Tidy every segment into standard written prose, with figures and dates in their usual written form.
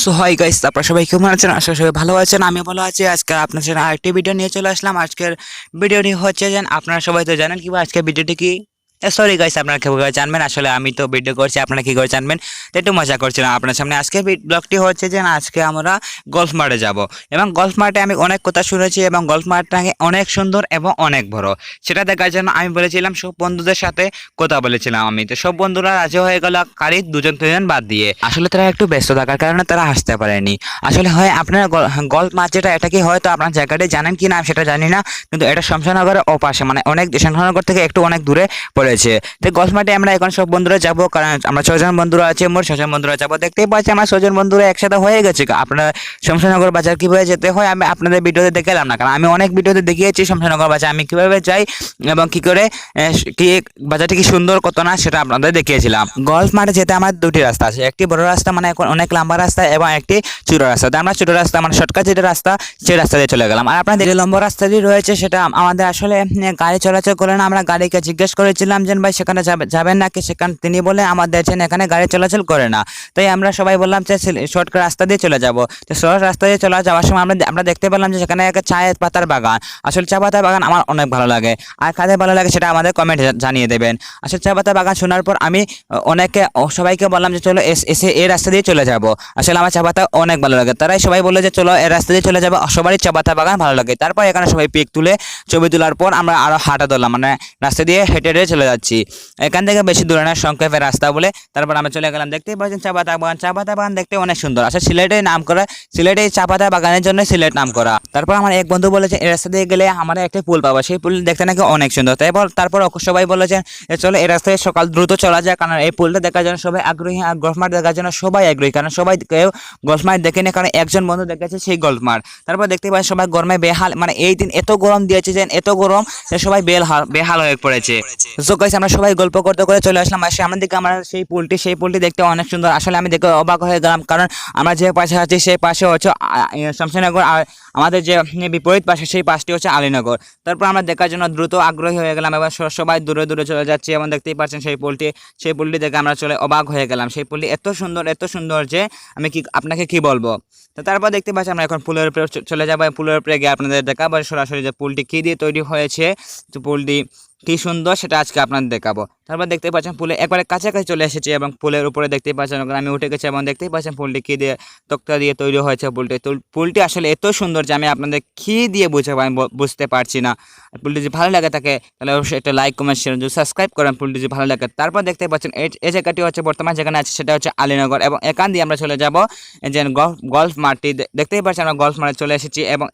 So hi guys, আপনারা সবাই কেমন আছেন? আশা করি সবাই ভালো আছেন। আমি ভালো আছি। আজকে আপনার সাথে আরেকটি ভিডিও নিয়ে চলে আসলাম। আজকের ভিডিওটি হচ্ছে যে আপনারা সবাই তো জানেন কিংবা আজকের ভিডিওটি কি, সরি গাইস, আপনারা কি করে জানবেন? আসলে আমি তো ভিডিও করছি, আপনারা কি করে জানবেন? তো একটু মজা করছিলাম আপনার সামনে। আজকের ব্লগটি হচ্ছে যে আজকে আমরা গলফ মাঠে যাব, এবং গলফ মাঠে আমি অনেক কথা শুনেছি, এবং গলফ মাঠটা অনেক সুন্দর এবং অনেক বড়। সেটা দেখার জন্য আমি বলেছিলাম, সব বন্ধুদের সাথে কথা বলেছিলাম আমি। তো সব বন্ধুরা রাজি হয়ে গেল, খালি দুজন তিনজন বাদ দিয়ে। আসলে তারা একটু ব্যস্ত থাকার কারণে তারা আসতে পারেনি। আসলে হয় আপনারা গলফ মাঠ যেটা, এটা কি হয়তো আপনার জায়গাটি জানেন কি না সেটা জানি না, কিন্তু এটা শমশানগরের ওপাশে, মানে অনেক শমশানগর থেকে একটু অনেক দূরে পড়েছে। তো গলফ মাঠে আমরা এখন সব বন্ধুরা যাবো, কারণ আমরা 6জন বন্ধুরা আছে, মোট 6জন বন্ধুরা যাবো। দেখতেই পাচ্ছি আমরা 6জন বন্ধুরা একসাথে হয়ে গেছে। আপনারা শমশানগর বাজার কিভাবে যেতে হয় আমি আপনাদের ভিডিওতে দেখালাম না, কারণ আমি অনেক ভিডিওতে দেখিয়েছি শমশানগর বাজার আমি কিভাবে যাই এবং কি করে কি বাজারটি কি সুন্দর কত না সেটা আপনাদের দেখিয়েছিলাম। গলফ মাঠে যেতে আমার দুটি রাস্তা আছে, একটি বড় রাস্তা মানে এখন অনেক লম্বা রাস্তা, এবং একটি ছোট রাস্তা। তো আমরা ছোট রাস্তা মানে শর্টকাট যেটা রাস্তা, সেই রাস্তা দিয়ে চলে গেলাম। আর আপনাদের যে লম্বা রাস্তাটি রয়েছে সেটা আমাদের আসলে গাড়ি চলাচল করে না। আমরা গাড়িকে জিজ্ঞেস করেছিলাম যে ভাই সেখানে যাবেন নাকি, সেখানে তিনি বলে আমাদের এখানে গাড়ি চলাচল করে না। তাই আমরা সবাই বললাম যে শর্টকাট রাস্তা দিয়ে চলে যাব। তো শর্ট রাস্তা দিয়ে চলে যাওয়ার সময় আমরা দেখতে পেলাম যে সেখানে একটা চায়ের পাতার বাগান। আসলে চা পাতার বাগান আমার অনেক ভালো লাগে, আর কাদের ভালো লাগে সেটা আমাদের কমেন্টে জানিয়ে দেবেন। আসলে চা পাতার বাগান শোনার পর আমি সবাইকে বললাম যে চলো এসে এই রাস্তা দিয়ে চলে যাব। আসলে আমার চা পাতা অনেক ভালো লাগে, তারাই সবাই বললো যে চলো এই রাস্তা দিয়ে চলে যাবো, সবারই চা পাতা বাগান ভালো লাগে। তারপর এখানে সবাই পিক তুলে ছবি তোলার পর আমরা আরো হাঁটা ধরলাম, মানে রাস্তা দিয়ে হেঁটে হেঁটে চলে যাচ্ছি। এখান থেকে বেশি দূরে না, সংক্ষেপের রাস্তা বলে। তারপর আমরা চলে গেলাম। দেখতেই পাচ্ছেন চা পাতা বাগান। চা পাতা বাগান দেখতে অনেক সুন্দর। আসলে সিলেটের নাম করা, সিলেটে চা পাতা বাগানের জন্য সিলেট নাম করা। তারপর আমার এক বন্ধু বলেছে এই রাস্তা দিয়ে গেলে আমরা একটা পুল পাবো, সেই পুল দেখতে নাকি অনেক সুন্দর। তারপর সবাই বলেছেন চলো এই রাস্তায় সকাল দ্রুত চলা যায়, কারণ এই পুলটা দেখার জন্য সবাই আগ্রহী, আর গলফ মাঠ দেখার জন্য সবাই আগ্রহী, কারণ সবাই কেউ গলফ মাঠ দেখেনি, কারণ একজন বন্ধু দেখেছে সেই গলফ মাঠ। তারপর দেখতে পাই সবাই গরমে বেহাল, মানে এই দিন এত গরম দিয়েছে যে এত গরম যে সবাই বেহাল হয়ে পড়েছে। তো গাইস আমরা সবাই গল্প করতে করে চলে আসলাম। আর সামনের দিকে আমরা সেই পুলটি দেখতে অনেক সুন্দর। আসলে আমি দেখে অবাক হয়ে গেলাম, কারণ আমরা যে পাশে আছি সেই পাশে হচ্ছে শমশানগর, আর আমাদের যে বিপরীত পাশে সেই পাশটি হচ্ছে আলীনগর। তারপর আমরা দেখার জন্য দ্রুত আগ্রহী হয়ে গেলাম, এবার সবাই দূরে দূরে চলে যাচ্ছি, এবং দেখতেই পাচ্ছেন সেই পুলটি দেখে আমরা চলে অবাক হয়ে গেলাম। সেই পুলটি এত সুন্দর যে আমি আপনাকে কি বলবো। তো তারপর দেখতে পাচ্ছি আমরা এখন পুলের উপরে চলে যাবো। পুলের উপরে গিয়ে আপনাদের দেখাবো সরাসরি যে পুলটি কী দিয়ে তৈরি হয়েছে, তো পুলটি কি সুন্দর সেটা আজকে আপনাদের দেখাবো। তারপর দেখতে পাচ্ছেন পুলে একবারে কাছাকাছি চলে এসেছে, এবং পুলের উপরে দেখতে পাচ্ছেন আমি উঠে গেছি, এবং দেখতেই পাচ্ছেন পুলটি কী দিয়ে, তক্তা দিয়ে তৈরি হয়েছে পুলটি। তো পুলটি আসলে এত সুন্দর যে আমি আপনাদের কী দিয়ে বুঝাবো আমি বুঝতে পারছি না। পুলটি যদি ভালো লাগে থাকে তাহলে অবশ্যই একটা লাইক কমেন্ট শেয়ার যদি সাবস্ক্রাইব করেন পুলটি যদি ভালো লাগে। তারপর দেখতে পাচ্ছেন এই জায়গাটি হচ্ছে বর্তমান যেখানে আছে সেটা হচ্ছে আলীনগর, এবং এখান দিয়ে আমরা চলে যাব যে গলফ মাঠটি। দেখতেই পাচ্ছেন আমরা গলফ মাঠে চলে এসেছি, এবং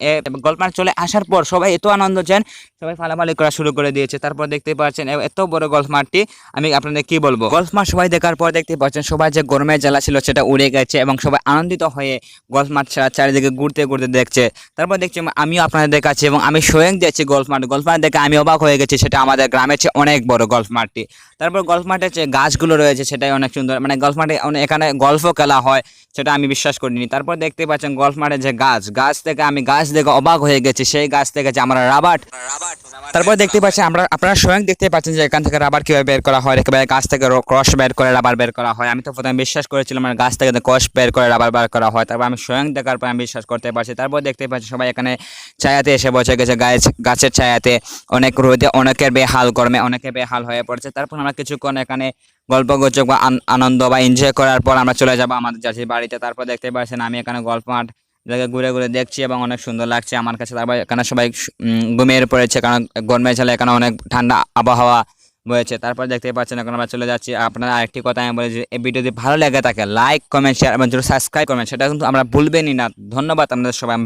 গলফ মাঠে চলে আসার পর সবাই এত আনন্দ যেন সবাই ফালাফালি করা শুরু করে দিয়েছে। তারপর দেখতে পাচ্ছেন এত বড় গলফ মাঠটি আমি আপনাদের কি বলবো। গলফ মাঠ সবাই দেখার পর দেখতে পাচ্ছেন সবাই যে গরমের জ্বালা ছিল সেটা উড়ে গেছে, এবং সবাই আনন্দিত হয়ে গলফ মাঠ চারিদিকে ঘুরতে দেখছে। তারপর দেখছি আমিও আপনাদের দেখাচ্ছি, এবং আমি স্বয়ং দেখছি গলফ মাঠ দেখে আমি অবাক হয়ে গেছি, সেটা আমাদের গ্রামের চেয়ে অনেক বড় গলফ মাঠটি। তারপর গলফ মাঠের যে গাছগুলো রয়েছে সেটাই অনেক সুন্দর, মানে গলফ মাঠে এখানে গলফও খেলা হয় সেটা আমি বিশ্বাস করিনি। তারপর দেখতে পাচ্ছেন গলফ মাঠে যে গাছ থেকে আমি গাছ দেখে অবাক হয়ে গেছি, সেই গাছ থেকে যে আমরা রাবার। তারপর দেখতে পাচ্ছেন আপনারা স্বয়ং দেখতে পাচ্ছেন যে এখান থেকে রাবার কীভাবে বের করা হয়, একেবারে গাছ থেকে ক্রস বের করে রাবার বের করা হয়। আমি তো প্রথমে বিশ্বাস করেছিলাম মানে গাছ থেকে ক্রস বের করে রাবার বের করা হয়, তারপর আমি স্বয়ং দেখার পর আমি বিশ্বাস করতে পারছি। তারপর দেখতে পাচ্ছি সবাই এখানে ছায়াতে এসে বসে গেছে, গাছের ছায়াতে, অনেক রোদে অনেকের বেহাল, গরমে অনেকে বেহাল হয়ে পড়েছে। তারপর আমরা কিছুক্ষণ এখানে গল্প গুজব বা আনন্দ বা এনজয় করার পর আমরা চলে যাবো আমাদের চাষির বাড়িতে। তারপর দেখতে পাচ্ছেন আমি এখানে গল্প মাঠ ঘুরে দেখছি, এবং অনেক সুন্দর লাগছে আমার কাছে। তারপর এখানে সবাই ঘুমিয়ে পড়েছে, কারণ গরমের ঝালে এখানে অনেক ঠান্ডা আবহাওয়া বয়েছে। তারপর দেখতে পাচ্ছেন এখন আমরা চলে যাচ্ছি। আপনারা আরেকটি কথা আমি বলি যে এই ভিডিও যদি ভালো লাগে থাকে লাইক কমেন্ট শেয়ার এবং সাবস্ক্রাইব করবেন, সেটা কিন্তু আমরা ভুলবেনই না। ধন্যবাদ আপনাদের সবাই।